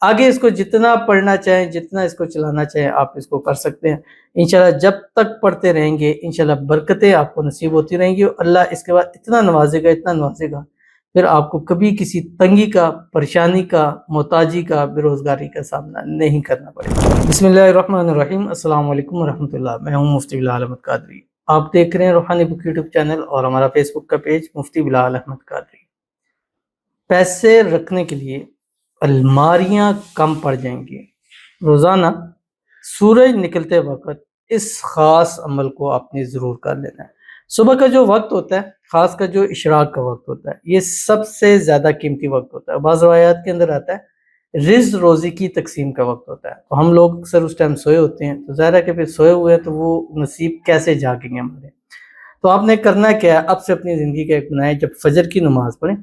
آگے اس کو جتنا پڑھنا چاہیں، جتنا اس کو چلانا چاہیں آپ اس کو کر سکتے ہیں انشاءاللہ۔ جب تک پڑھتے رہیں گے انشاءاللہ برکتیں آپ کو نصیب ہوتی رہیں گی، اور اللہ اس کے بعد اتنا نوازے گا، اتنا نوازے گا، پھر آپ کو کبھی کسی تنگی کا، پریشانی کا، محتاجی کا، بے روزگاری کا سامنا نہیں کرنا پڑے گا۔ بسم اللہ الرحمن الرحیم۔ السلام علیکم ورحمۃ اللہ۔ میں ہوں مفتی بلال احمد قادری۔ آپ دیکھ رہے ہیں روحانی بک یوٹیوب چینل اور ہمارا فیس بک کا پیج مفتی بلال احمد قادری۔ پیسے رکھنے کے لیے الماریاں کم پڑ جائیں گی۔ روزانہ سورج نکلتے وقت اس خاص عمل کو آپ نے ضرور کر لینا ہے۔ صبح کا جو وقت ہوتا ہے، خاص کر جو اشراق کا وقت ہوتا ہے، یہ سب سے زیادہ قیمتی وقت ہوتا ہے۔ بعض روایات کے اندر آتا ہے رزق روزی کی تقسیم کا وقت ہوتا ہے، تو ہم لوگ اکثر اس ٹائم سوئے ہوتے ہیں، تو ظاہر ہے کہ پھر سوئے ہوئے ہیں تو وہ نصیب کیسے جاگیں گے ہمارے۔ تو آپ نے کرنا کیا ہے، اب سے اپنی زندگی کا ایک بنائیں، جب فجر کی نماز پڑھیں،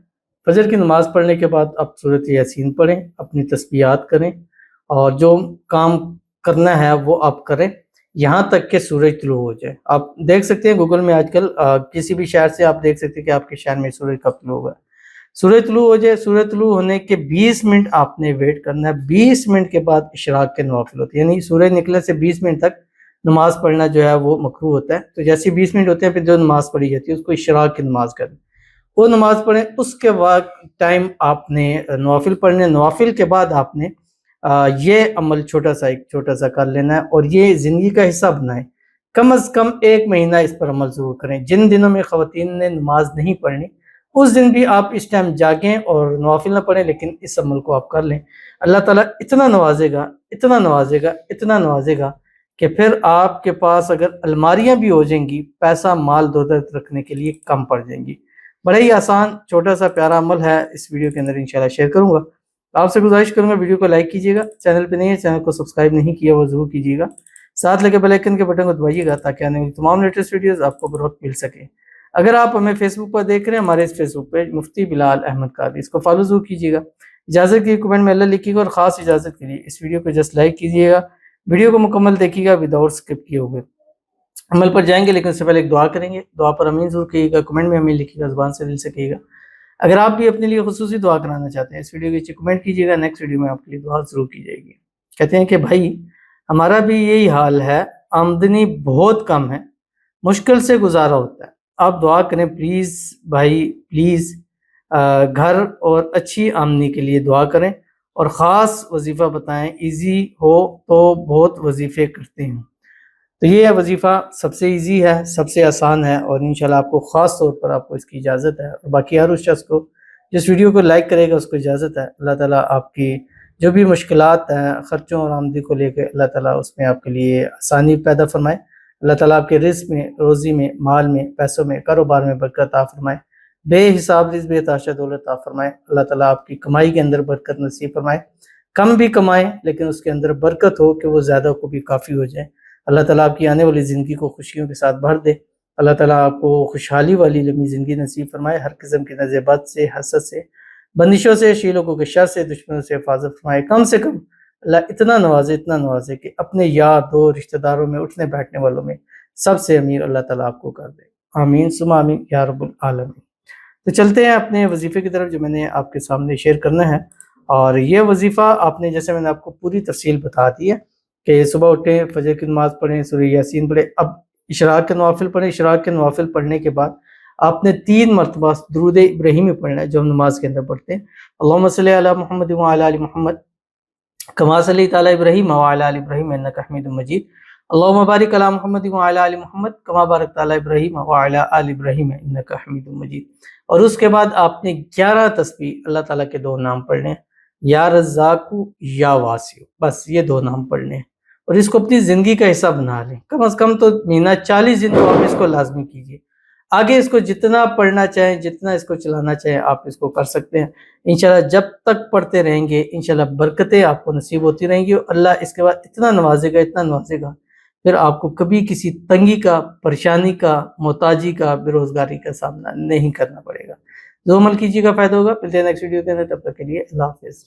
فجر کی نماز پڑھنے کے بعد آپ سورۃ یاسین پڑھیں، اپنی تسبیحات کریں، اور جو کام کرنا ہے وہ آپ کریں یہاں تک کہ سورج طلوع ہو جائے۔ آپ دیکھ سکتے ہیں گوگل میں آج کل کسی بھی شہر سے آپ دیکھ سکتے ہیں کہ آپ کے شہر میں سورج کب طلوع ہوگا۔ سورج طلوع ہو جائے، سورج طلوع ہونے کے 20 منٹ آپ نے ویٹ کرنا ہے۔ 20 منٹ کے بعد اشراق کے نوافل ہوتے ہیں، یعنی سورج نکلنے سے 20 منٹ تک نماز پڑھنا جو ہے وہ مکروہ ہوتا ہے۔ تو جیسے 20 منٹ ہوتے ہیں پھر جو نماز پڑھی جاتی ہے اس کو اشراق کی نماز کریں، وہ نماز پڑھیں۔ اس کے بعد ٹائم آپ نے نوافل پڑھنے، نوافل کے بعد آپ نے یہ عمل چھوٹا سا کر لینا ہے، اور یہ زندگی کا حصہ بنائیں۔ کم از کم 1 مہینہ اس پر عمل ضرور کریں۔ جن دنوں میں خواتین نے نماز نہیں پڑھنی اس دن بھی آپ اس ٹائم جاگیں اور نوافل نہ پڑھیں، لیکن اس عمل کو آپ کر لیں۔ اللہ تعالیٰ اتنا نوازے گا، اتنا نوازے گا، اتنا نوازے گا کہ پھر آپ کے پاس اگر الماریاں بھی ہو جائیں گی، پیسہ مال دولت رکھنے کے لیے کم پڑ جائیں گی۔ بڑا ہی آسان چھوٹا سا پیارا عمل ہے، اس ویڈیو کے اندر انشاءاللہ شیئر کروں گا۔ آپ سے گزارش کروں گا ویڈیو کو لائک کیجیے گا، چینل پہ نہیں ہے چینل کو سبسکرائب نہیں کیا وہ ضرور کیجیے گا، ساتھ لگے بیل آئیکن کے بٹن کو دبائیے گا تاکہ آنے والی تمام لیٹسٹ ویڈیوز آپ کو بر وقت مل سکیں۔ اگر آپ ہمیں فیس بک پر دیکھ رہے ہیں، ہمارے اس فیس بک پیج مفتی بلال احمد قادری، اس کو فالو ضرور کیجیے گا۔ اجازت کے کمنٹ میں اللہ لکھیے گا، اور خاص اجازت کے لیے اس ویڈیو کو جسٹ لائک کیجیے گا، ویڈیو کو مکمل دیکھیے گا وداؤٹ اسکپ کیے ہوئے۔ عمل پر جائیں گے لیکن اس سے پہلے ایک دعا کریں گے، دعا پر امین ضرور کہیے گا، کمنٹ میں امین لکھیے گا، زبان سے دل سے کہیے گا۔ اگر آپ بھی اپنے لیے خصوصی دعا کرانا چاہتے ہیں اس ویڈیو کے نیچے کمنٹ کیجیے گا، نیکسٹ ویڈیو میں آپ کے لیے دعا ضرور کی جائے گی۔ کہتے ہیں کہ بھائی ہمارا بھی یہی حال ہے، آمدنی بہت کم ہے، مشکل سے گزارا ہوتا ہے، آپ دعا کریں پلیز بھائی، پلیز گھر اور اچھی آمدنی کے لیے دعا کریں، اور خاص وظیفہ بتائیں، ایزی ہو تو بہت وظیفے کرتے ہیں۔ تو یہ وظیفہ سب سے ایزی ہے، سب سے آسان ہے، اور انشاءاللہ آپ کو خاص طور پر آپ کو اس کی اجازت ہے، اور باقی ہر اس شخص کو جس ویڈیو کو لائک کرے گا اس کو اجازت ہے۔ اللہ تعالیٰ آپ کی جو بھی مشکلات ہیں خرچوں اور آمدنی کو لے کے، اللہ تعالیٰ اس میں آپ کے لیے آسانی پیدا فرمائے۔ اللہ تعالیٰ آپ کے رزق میں، روزی میں، مال میں، پیسوں میں، کاروبار میں برکت عطا فرمائے، بے حساب رزق بے تحاشا دولت عطا فرمائے۔ اللہ تعالیٰ آپ کی کمائی کے اندر برکت نصیب فرمائے، کم بھی کمائیں لیکن اس کے اندر برکت ہو کہ وہ زیادہ کو بھی کافی ہو جائے۔ اللہ تعالیٰ آپ کی آنے والی زندگی کو خوشیوں کے ساتھ بھر دے۔ اللہ تعالیٰ آپ کو خوشحالی والی لمبی زندگی نصیب فرمائے، ہر قسم کی نظر بد سے، حسد سے، بندشوں سے، شیلوں کے شر سے، دشمنوں سے حفاظت فرمائے۔ کم سے کم اللہ اتنا نوازے کہ اپنے یار دو رشتہ داروں میں، اٹھنے بیٹھنے والوں میں سب سے امیر اللہ تعالیٰ آپ کو کر دے۔ آمین ثم آمین یا رب العالمین۔ تو چلتے ہیں اپنے وظیفے کی طرف جو میں نے آپ کے سامنے شیئر کرنا ہے، اور یہ وظیفہ آپ نے، جیسے میں نے آپ کو پوری تفصیل بتا دی ہے کہ صبح اٹھیں، فجر کی نماز پڑھیں، سورہ یاسین پڑھیں، اب اشراق کے نوافل پڑھیں۔ اشراق کے نوافل پڑھنے کے بعد آپ نے 3 مرتبہ درود ابراہیمی پڑھنا ہے جو ہم نماز کے اندر پڑھتے ہیں۔ اللہم صلی علی محمد وعلی آل محمد کما صلیت علی ابراہیم وعلی آل ابراہیم انک حمید مجید، اللہم بارک علی محمد وعلی آل محمد کما بارکت علی ابراہیم وعلی آل ابراہیم انک حمید مجید۔ اور اس کے بعد آپ نے 11 تسبیح اللہ تعالیٰ کے 2 نام پڑھنے ہیں، یا رزاق یا واسع، بس یہ 2 نام پڑھنے ہیں، اور اس کو اپنی زندگی کا حصہ بنا لیں۔ کم از کم تو مہینہ 40 دن تو آپ اس کو لازمی کیجیے۔ آگے اس کو جتنا پڑھنا چاہیں، جتنا اس کو چلانا چاہیں آپ اس کو کر سکتے ہیں انشاءاللہ۔ جب تک پڑھتے رہیں گے انشاءاللہ برکتیں آپ کو نصیب ہوتی رہیں گی، اور اللہ اس کے بعد اتنا نوازے گا، اتنا نوازے گا، پھر آپ کو کبھی کسی تنگی کا، پریشانی کا، محتاجی کا، بے روزگاری کا سامنا نہیں کرنا پڑے گا۔ جو عمل کیجیے گا فائدہ ہوگا۔ ملتے ہیں نیکسٹ ویڈیو کے اندر، تب تک کے لیے اللہ حافظ۔